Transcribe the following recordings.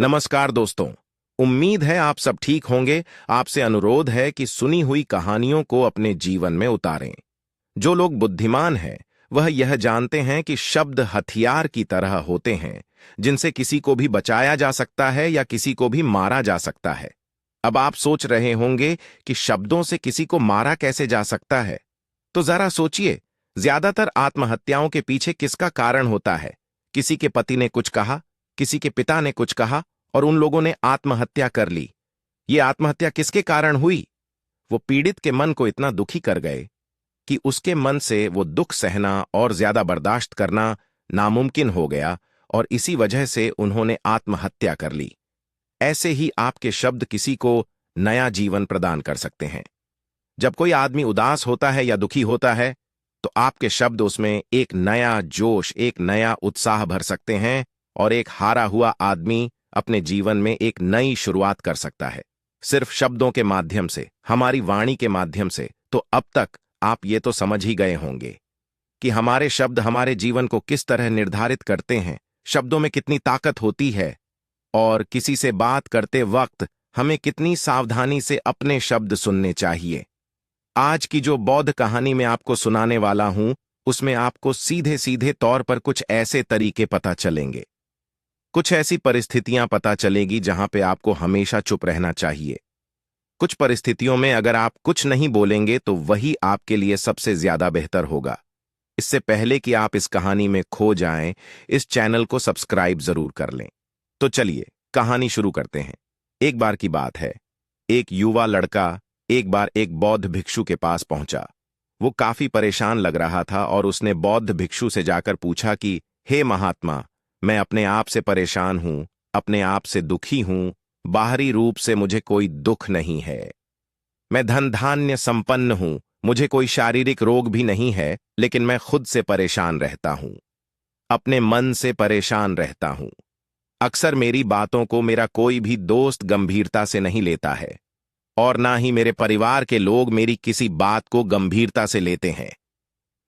नमस्कार दोस्तों। उम्मीद है आप सब ठीक होंगे। आपसे अनुरोध है कि सुनी हुई कहानियों को अपने जीवन में उतारें। जो लोग बुद्धिमान हैं वह यह जानते हैं कि शब्द हथियार की तरह होते हैं, जिनसे किसी को भी बचाया जा सकता है या किसी को भी मारा जा सकता है। अब आप सोच रहे होंगे कि शब्दों से किसी को मारा कैसे जा सकता है। तो जरा सोचिए, ज्यादातर आत्महत्याओं के पीछे किसका कारण होता है? किसी के पति ने कुछ कहा, किसी के पिता ने कुछ कहा और उन लोगों ने आत्महत्या कर ली। ये आत्महत्या किसके कारण हुई? वो पीड़ित के मन को इतना दुखी कर गए कि उसके मन से वो दुख सहना और ज्यादा बर्दाश्त करना नामुमकिन हो गया और इसी वजह से उन्होंने आत्महत्या कर ली। ऐसे ही आपके शब्द किसी को नया जीवन प्रदान कर सकते हैं। जब कोई आदमी उदास होता है या दुखी होता है तो आपके शब्द उसमें एक नया जोश, एक नया उत्साह भर सकते हैं और एक हारा हुआ आदमी अपने जीवन में एक नई शुरुआत कर सकता है, सिर्फ शब्दों के माध्यम से, हमारी वाणी के माध्यम से। तो अब तक आप ये तो समझ ही गए होंगे कि हमारे शब्द हमारे जीवन को किस तरह निर्धारित करते हैं, शब्दों में कितनी ताकत होती है और किसी से बात करते वक्त हमें कितनी सावधानी से अपने शब्द सुनने चाहिए। आज की जो बौद्ध कहानी मैं आपको सुनाने वाला हूं, उसमें आपको सीधे सीधे तौर पर कुछ ऐसे तरीके पता चलेंगे, कुछ ऐसी परिस्थितियां पता चलेगी जहां पे आपको हमेशा चुप रहना चाहिए। कुछ परिस्थितियों में अगर आप कुछ नहीं बोलेंगे तो वही आपके लिए सबसे ज्यादा बेहतर होगा। इससे पहले कि आप इस कहानी में खो जाएं, इस चैनल को सब्सक्राइब जरूर कर लें। तो चलिए कहानी शुरू करते हैं। एक बार की बात है, एक युवा लड़का एक बार एक बौद्ध भिक्षु के पास पहुंचा। वो काफी परेशान लग रहा था और उसने बौद्ध भिक्षु से जाकर पूछा कि हे महात्मा, मैं अपने आप से परेशान हूं, अपने आप से दुखी हूं, बाहरी रूप से मुझे कोई दुख नहीं है। मैं धन धान्य संपन्न हूं, मुझे कोई शारीरिक रोग भी नहीं है, लेकिन मैं खुद से परेशान रहता हूं, अपने मन से परेशान रहता हूं। अक्सर मेरी बातों को मेरा कोई भी दोस्त गंभीरता से नहीं लेता है और ना ही मेरे परिवार के लोग मेरी किसी बात को गंभीरता से लेते हैं।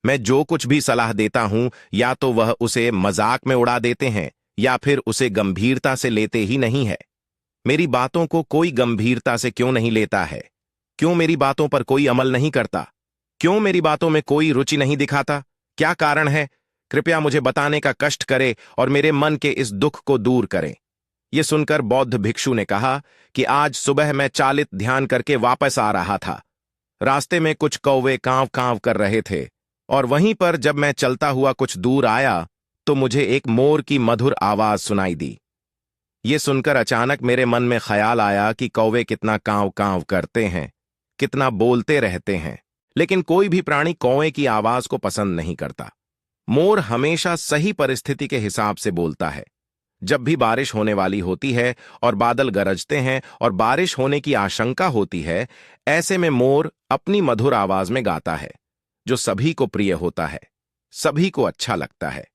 मैं जो कुछ भी सलाह देता हूं, या तो वह उसे मजाक में उड़ा देते हैं या फिर उसे गंभीरता से लेते ही नहीं है। मेरी बातों को कोई गंभीरता से क्यों नहीं लेता है? क्यों मेरी बातों पर कोई अमल नहीं करता? क्यों मेरी बातों में कोई रुचि नहीं दिखाता? क्या कारण है? कृपया मुझे बताने का कष्ट करे और मेरे मन के इस दुख को दूर करें। यह सुनकर बौद्ध भिक्षु ने कहा कि आज सुबह मैं चालित ध्यान करके वापस आ रहा था। रास्ते में कुछ कौवे कांव कांव कर रहे थे और वहीं पर जब मैं चलता हुआ कुछ दूर आया तो मुझे एक मोर की मधुर आवाज सुनाई दी। ये सुनकर अचानक मेरे मन में ख्याल आया कि कौवे कितना कांव कांव करते हैं, कितना बोलते रहते हैं, लेकिन कोई भी प्राणी कौवे की आवाज को पसंद नहीं करता। मोर हमेशा सही परिस्थिति के हिसाब से बोलता है। जब भी बारिश होने वाली होती है और बादल गरजते हैं और बारिश होने की आशंका होती है, ऐसे में मोर अपनी मधुर आवाज में गाता है, जो सभी को प्रिय होता है, सभी को अच्छा लगता है।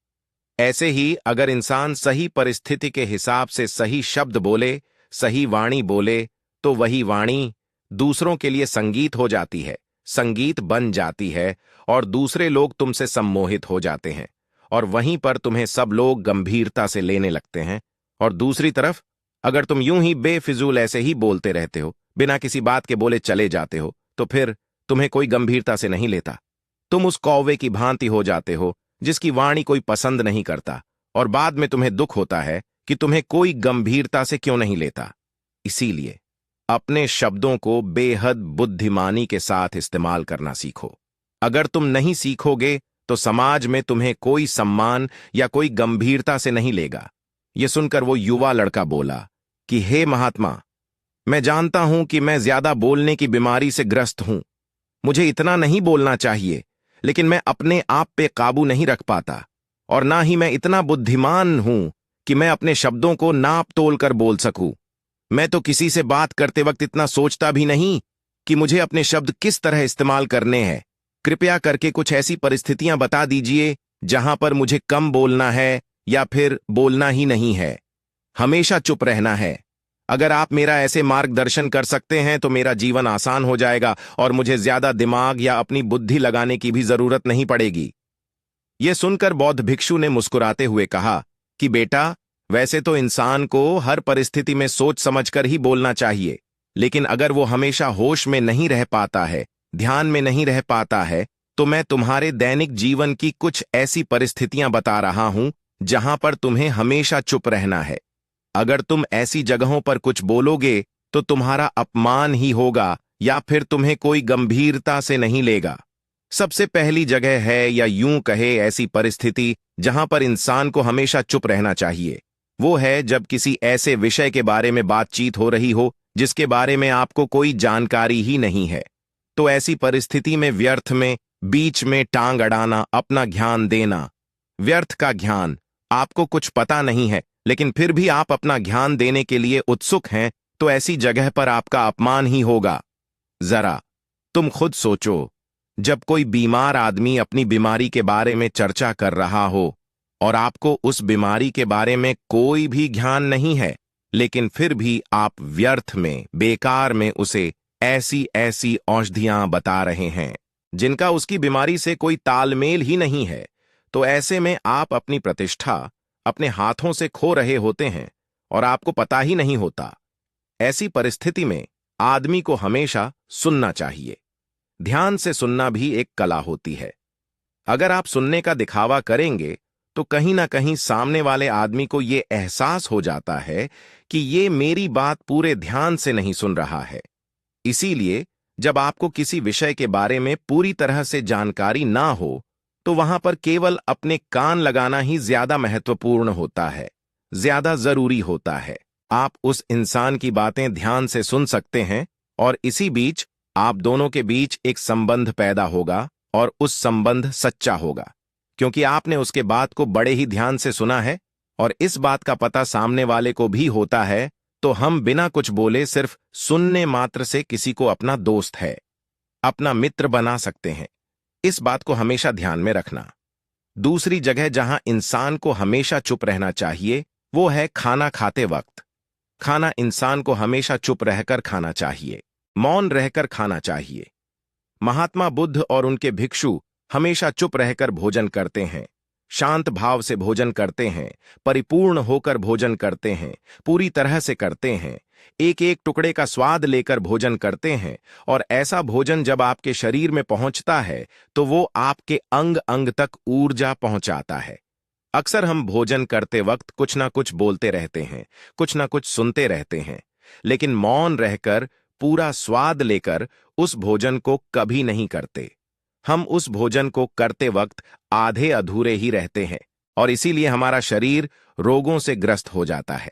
ऐसे ही अगर इंसान सही परिस्थिति के हिसाब से सही शब्द बोले, सही वाणी बोले, तो वही वाणी दूसरों के लिए संगीत हो जाती है, संगीत बन जाती है और दूसरे लोग तुमसे सम्मोहित हो जाते हैं और वहीं पर तुम्हें सब लोग गंभीरता से लेने लगते हैं। और दूसरी तरफ अगर तुम यूं ही बेफिजूल ऐसे ही बोलते रहते हो, बिना किसी बात के बोले चले जाते हो, तो फिर तुम्हें कोई गंभीरता से नहीं लेता। तुम उस कौवे की भांति हो जाते हो जिसकी वाणी कोई पसंद नहीं करता और बाद में तुम्हें दुख होता है कि तुम्हें कोई गंभीरता से क्यों नहीं लेता। इसीलिए अपने शब्दों को बेहद बुद्धिमानी के साथ इस्तेमाल करना सीखो। अगर तुम नहीं सीखोगे तो समाज में तुम्हें कोई सम्मान या कोई गंभीरता से नहीं लेगा। यह सुनकर वो युवा लड़का बोला कि हे महात्मा, मैं जानता हूं कि मैं ज्यादा बोलने की बीमारी से ग्रस्त हूं, मुझे इतना नहीं बोलना चाहिए, लेकिन मैं अपने आप पे काबू नहीं रख पाता और ना ही मैं इतना बुद्धिमान हूं कि मैं अपने शब्दों को नाप तोल कर बोल सकूं। मैं तो किसी से बात करते वक्त इतना सोचता भी नहीं कि मुझे अपने शब्द किस तरह इस्तेमाल करने हैं। कृपया करके कुछ ऐसी परिस्थितियां बता दीजिए जहां पर मुझे कम बोलना है या फिर बोलना ही नहीं है, हमेशा चुप रहना है। अगर आप मेरा ऐसे मार्गदर्शन कर सकते हैं तो मेरा जीवन आसान हो जाएगा और मुझे ज्यादा दिमाग या अपनी बुद्धि लगाने की भी जरूरत नहीं पड़ेगी। यह सुनकर बौद्ध भिक्षु ने मुस्कुराते हुए कहा कि बेटा, वैसे तो इंसान को हर परिस्थिति में सोच समझकर ही बोलना चाहिए, लेकिन अगर वो हमेशा होश में नहीं रह पाता है, ध्यान में नहीं रह पाता है, तो मैं तुम्हारे दैनिक जीवन की कुछ ऐसी परिस्थितियां बता रहा हूं जहां पर तुम्हें हमेशा चुप रहना है। अगर तुम ऐसी जगहों पर कुछ बोलोगे तो तुम्हारा अपमान ही होगा या फिर तुम्हें कोई गंभीरता से नहीं लेगा। सबसे पहली जगह है, या यूं कहे ऐसी परिस्थिति जहां पर इंसान को हमेशा चुप रहना चाहिए, वो है जब किसी ऐसे विषय के बारे में बातचीत हो रही हो जिसके बारे में आपको कोई जानकारी ही नहीं है। तो ऐसी परिस्थिति में व्यर्थ में बीच में टांग अड़ाना, अपना ध्यान देना, व्यर्थ का ध्यान, आपको कुछ पता नहीं है लेकिन फिर भी आप अपना ध्यान देने के लिए उत्सुक हैं, तो ऐसी जगह पर आपका अपमान ही होगा। जरा तुम खुद सोचो, जब कोई बीमार आदमी अपनी बीमारी के बारे में चर्चा कर रहा हो और आपको उस बीमारी के बारे में कोई भी ज्ञान नहीं है, लेकिन फिर भी आप व्यर्थ में, बेकार में उसे ऐसी ऐसी औषधियां बता रहे हैं जिनका उसकी बीमारी से कोई तालमेल ही नहीं है, तो ऐसे में आप अपनी प्रतिष्ठा अपने हाथों से खो रहे होते हैं और आपको पता ही नहीं होता। ऐसी परिस्थिति में आदमी को हमेशा सुनना चाहिए। ध्यान से सुनना भी एक कला होती है। अगर आप सुनने का दिखावा करेंगे तो कहीं ना कहीं सामने वाले आदमी को यह एहसास हो जाता है कि ये मेरी बात पूरे ध्यान से नहीं सुन रहा है। इसीलिए जब आपको किसी विषय के बारे में पूरी तरह से जानकारी ना हो तो वहां पर केवल अपने कान लगाना ही ज्यादा महत्वपूर्ण होता है, ज्यादा जरूरी होता है। आप उस इंसान की बातें ध्यान से सुन सकते हैं और इसी बीच आप दोनों के बीच एक संबंध पैदा होगा और उस संबंध सच्चा होगा, क्योंकि आपने उसके बात को बड़े ही ध्यान से सुना है और इस बात का पता सामने वाले को भी होता है। तो हम बिना कुछ बोले सिर्फ सुनने मात्र से किसी को अपना दोस्त है, अपना मित्र बना सकते हैं। इस बात को हमेशा ध्यान में रखना। दूसरी जगह जहां इंसान को हमेशा चुप रहना चाहिए वो है खाना खाते वक्त। खाना इंसान को हमेशा चुप रहकर खाना चाहिए, मौन रहकर खाना चाहिए। महात्मा बुद्ध और उनके भिक्षु हमेशा चुप रहकर भोजन करते हैं, शांत भाव से भोजन करते हैं, परिपूर्ण होकर भोजन करते हैं, पूरी तरह से करते हैं, एक एक टुकड़े का स्वाद लेकर भोजन करते हैं। और ऐसा भोजन जब आपके शरीर में पहुंचता है तो वो आपके अंग अंग तक ऊर्जा पहुंचाता है। अक्सर हम भोजन करते वक्त कुछ ना कुछ बोलते रहते हैं, कुछ ना कुछ सुनते रहते हैं, लेकिन मौन रहकर पूरा स्वाद लेकर उस भोजन को कभी नहीं करते। हम उस भोजन को करते वक्त आधे अधूरे ही रहते हैं और इसीलिए हमारा शरीर रोगों से ग्रस्त हो जाता है।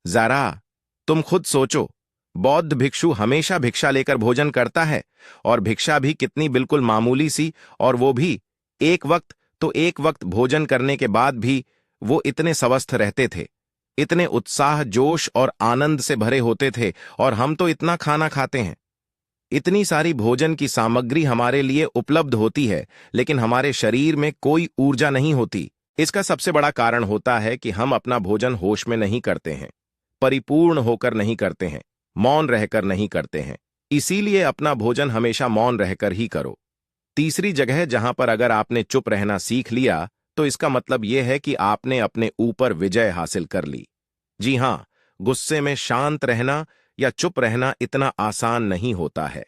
जरा तुम खुद सोचो, बौद्ध भिक्षु हमेशा भिक्षा लेकर भोजन करता है और भिक्षा भी कितनी बिल्कुल मामूली सी, और वो भी एक वक्त, तो एक वक्त भोजन करने के बाद भी वो इतने स्वस्थ रहते थे, इतने उत्साह, जोश और आनंद से भरे होते थे। और हम तो इतना खाना खाते हैं, इतनी सारी भोजन की सामग्री हमारे लिए उपलब्ध होती है, लेकिन हमारे शरीर में कोई ऊर्जा नहीं होती। इसका सबसे बड़ा कारण होता है कि हम अपना भोजन होश में नहीं करते हैं, परिपूर्ण होकर नहीं करते हैं, मौन रहकर नहीं करते हैं। इसीलिए अपना भोजन हमेशा मौन रहकर ही करो। तीसरी जगह जहां पर अगर आपने चुप रहना सीख लिया तो इसका मतलब यह है कि आपने अपने ऊपर विजय हासिल कर ली। जी हां, गुस्से में शांत रहना या चुप रहना इतना आसान नहीं होता है।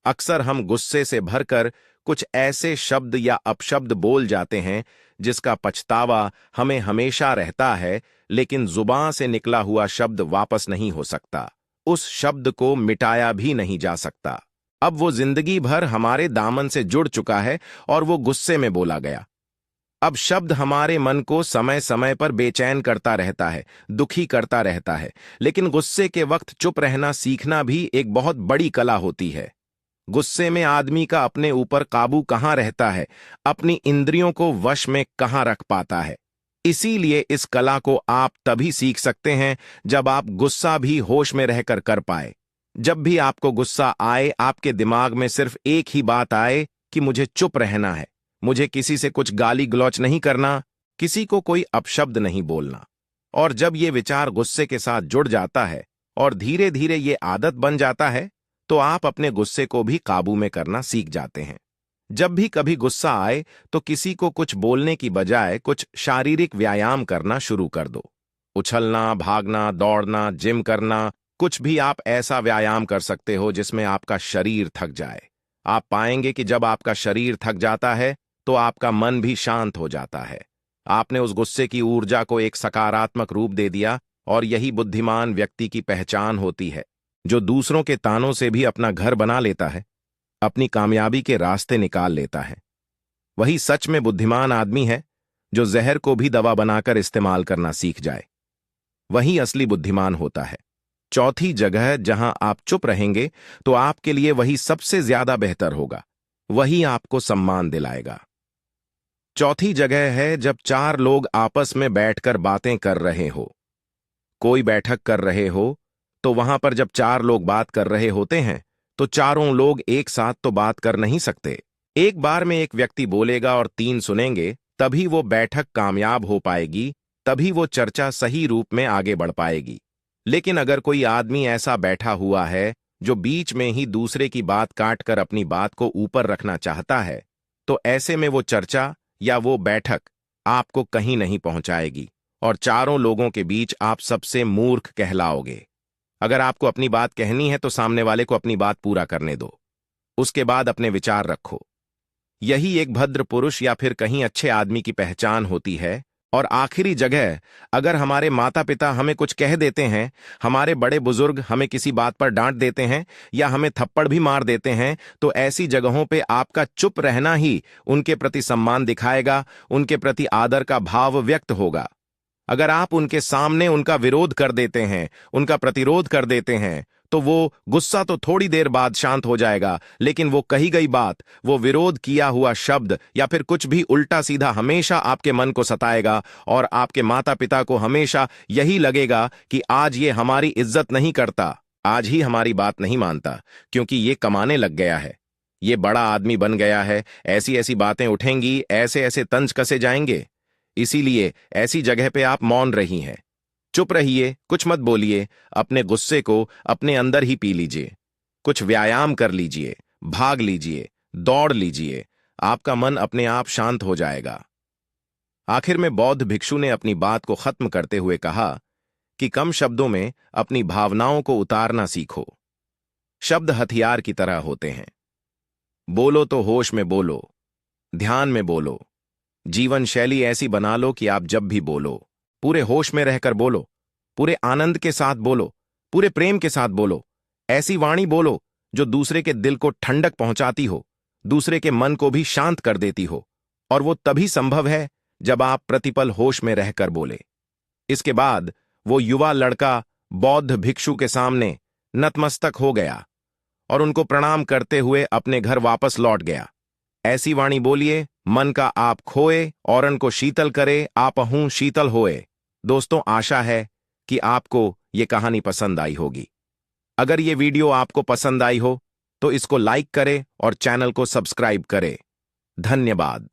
अक्सर हम गुस्से से भरकर कुछ ऐसे शब्द या अपशब्द बोल जाते हैं जिसका पछतावा हमें हमेशा रहता है, लेकिन जुबान से निकला हुआ शब्द वापस नहीं हो सकता, उस शब्द को मिटाया भी नहीं जा सकता। अब वो जिंदगी भर हमारे दामन से जुड़ चुका है और वो गुस्से में बोला गया। अब शब्द हमारे मन को समय समय पर बेचैन करता रहता है, दुखी करता रहता है, लेकिन गुस्से के वक्त चुप रहना सीखना भी एक बहुत बड़ी कला होती है। गुस्से में आदमी का अपने ऊपर काबू कहाँ रहता है, अपनी इंद्रियों को वश में कहाँ रख पाता है। इसीलिए इस कला को आप तभी सीख सकते हैं जब आप गुस्सा भी होश में रहकर कर पाए। जब भी आपको गुस्सा आए, आपके दिमाग में सिर्फ एक ही बात आए कि मुझे चुप रहना है, मुझे किसी से कुछ गाली गलौच नहीं करना, किसी को कोई अपशब्द नहीं बोलना। और जब ये विचार गुस्से के साथ जुड़ जाता है और धीरे धीरे ये आदत बन जाता है तो आप अपने गुस्से को भी काबू में करना सीख जाते हैं। जब भी कभी गुस्सा आए तो किसी को कुछ बोलने की बजाय कुछ शारीरिक व्यायाम करना शुरू कर दो। उछलना, भागना, दौड़ना, जिम करना, कुछ भी आप ऐसा व्यायाम कर सकते हो जिसमें आपका शरीर थक जाए। आप पाएंगे कि जब आपका शरीर थक जाता है तो आपका मन भी शांत हो जाता है। आपने उस गुस्से की ऊर्जा को एक सकारात्मक रूप दे दिया और यही बुद्धिमान व्यक्ति की पहचान होती है, जो दूसरों के तानों से भी अपना घर बना लेता है, अपनी कामयाबी के रास्ते निकाल लेता है। वही सच में बुद्धिमान आदमी है जो जहर को भी दवा बनाकर इस्तेमाल करना सीख जाए। वही असली बुद्धिमान होता है। चौथी जगह जहां आप चुप रहेंगे तो आपके लिए वही सबसे ज्यादा बेहतर होगा, वही आपको सम्मान दिलाएगा। चौथी जगह है जब चार लोग आपस में बैठकर बातें कर रहे हो। कोई बैठक कर रहे हो तो वहां पर जब चार लोग बात कर रहे होते हैं तो चारों लोग एक साथ तो बात कर नहीं सकते। एक बार में एक व्यक्ति बोलेगा और तीन सुनेंगे, तभी वो बैठक कामयाब हो पाएगी, तभी वो चर्चा सही रूप में आगे बढ़ पाएगी। लेकिन अगर कोई आदमी ऐसा बैठा हुआ है जो बीच में ही दूसरे की बात काट कर अपनी बात को ऊपर रखना चाहता है, तो ऐसे में वो चर्चा या वो बैठक आपको कहीं नहीं पहुंचाएगी और चारों लोगों के बीच आप सबसे मूर्ख कहलाओगे। अगर आपको अपनी बात कहनी है तो सामने वाले को अपनी बात पूरा करने दो, उसके बाद अपने विचार रखो। यही एक भद्र पुरुष या फिर कहीं अच्छे आदमी की पहचान होती है। और आखिरी जगह, अगर हमारे माता पिता हमें कुछ कह देते हैं, हमारे बड़े बुजुर्ग हमें किसी बात पर डांट देते हैं या हमें थप्पड़ भी मार देते हैं, तो ऐसी जगहों पे आपका चुप रहना ही उनके प्रति सम्मान दिखाएगा, उनके प्रति आदर का भाव व्यक्त होगा। अगर आप उनके सामने उनका विरोध कर देते हैं, उनका प्रतिरोध कर देते हैं, तो वो गुस्सा तो थोड़ी देर बाद शांत हो जाएगा, लेकिन वो कही गई बात, वो विरोध किया हुआ शब्द या फिर कुछ भी उल्टा सीधा हमेशा आपके मन को सताएगा और आपके माता पिता को हमेशा यही लगेगा कि आज ये हमारी इज्जत नहीं करता, आज ही हमारी बात नहीं मानता, क्योंकि ये कमाने लग गया है, ये बड़ा आदमी बन गया है। ऐसी ऐसी बातें उठेंगी, ऐसे ऐसे तंज कसे जाएंगे। इसीलिए ऐसी जगह पे आप मौन रही हैं। चुप रहिए, कुछ मत बोलिए, अपने गुस्से को अपने अंदर ही पी लीजिए। कुछ व्यायाम कर लीजिए, भाग लीजिए, दौड़ लीजिए, आपका मन अपने आप शांत हो जाएगा। आखिर में बौद्ध भिक्षु ने अपनी बात को खत्म करते हुए कहा कि कम शब्दों में अपनी भावनाओं को उतारना सीखो। शब्द हथियार की तरह होते हैं। बोलो तो होश में बोलो, ध्यान में बोलो। जीवन शैली ऐसी बना लो कि आप जब भी बोलो, पूरे होश में रहकर बोलो, पूरे आनंद के साथ बोलो, पूरे प्रेम के साथ बोलो। ऐसी वाणी बोलो जो दूसरे के दिल को ठंडक पहुंचाती हो, दूसरे के मन को भी शांत कर देती हो। और वो तभी संभव है जब आप प्रतिपल होश में रहकर बोले। इसके बाद वो युवा लड़का बौद्ध भिक्षु के सामने नतमस्तक हो गया और उनको प्रणाम करते हुए अपने घर वापस लौट गया। ऐसी वाणी बोलिए, मन का आप खोए, औरन को शीतल करे, आपहूं शीतल होए। दोस्तों, आशा है कि आपको ये कहानी पसंद आई होगी। अगर ये वीडियो आपको पसंद आई हो तो इसको लाइक करें और चैनल को सब्सक्राइब करें। धन्यवाद।